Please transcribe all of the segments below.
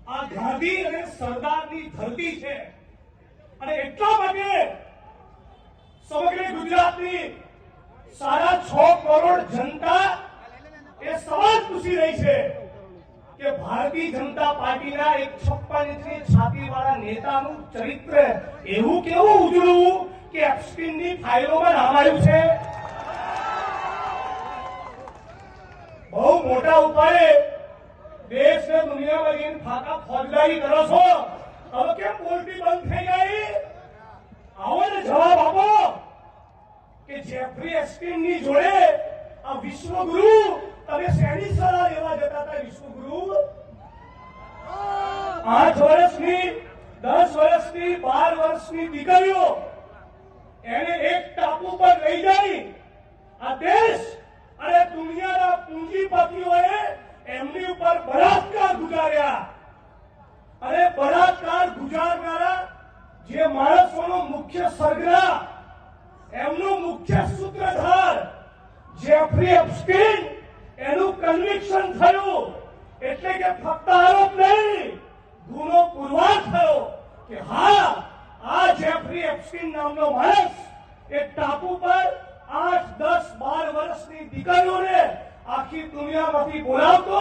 આ ગાંધી અને સરદારની ધરતી છે અને એટલા માટે સમગ્ર ગુજરાતની 6.5 કરોડ જનતા એ સવાલ પૂછી રહી છે કે ભારતીય જનતા પાર્ટીના 156 ઇંચની છાતીવાળા નેતાનું ચરિત્ર એવું કેવું ઉજળું કે એપ્સ્ટીનની ફાઇલોમાં નામ આવ્યું છે। બહુ મોટા ઉપાડે દેશ ને દુનિયામાં જઈને ફાકા ફોજદારી કરો છો, હવે કેમ બોલતી બંધ થઈ ગઈ? આવો ને જવાબ આપો કે જેફરી એસ્ટીનની જોડે આ વિશ્વગુરુ તમે શેની સલાહ લેવા જતા હતા? વિશ્વગુરુ 8 વર્ષની 10 વર્ષની 12 વર્ષની દીકરીઓ એને એક ટાપુ પર લઈ જઈ આ દેશ અને દુનિયાના પૂંજીપતિઓએ એમની ઉપર બળાત્કાર ગુજાર્યા અને બળાત્કાર ગુજારનારા જે માણસોનો મુખ્ય સરગના એમનો મુખ્ય સૂત્રધાર જેફરી એપ્સ્ટીન એનું કન્વિક્શન થયું એટલે કે ફક્ત આરોપ નહીં ગુનો પુરવાર થયો કે હા આ જેફરી એપ્સ્ટીન નામનો માણસ એક ટાપુ પર 8, 10, 12 વર્ષની દીકરીઓને આખી દુનિયામાંથી બોલાવતો,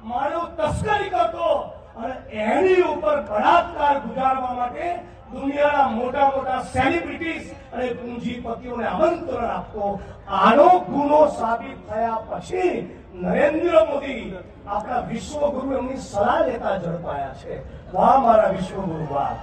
માનવ તસ્કરી કરતો અને એની ઉપર બળાત્કાર ગુજારવા માટે દુનિયાના મોટા મોટા સેલિબ્રિટીઝ અને પૂંજીપતિઓને આમંત્રણ આપતો। આનો ગુનો સાબિત થયા પછી નરેન્દ્ર મોદી આપણા વિશ્વગુરુ એમની સલાહ લેતા ઝડપાયા છે। વાહ મારા વિશ્વગુરુ વાહ।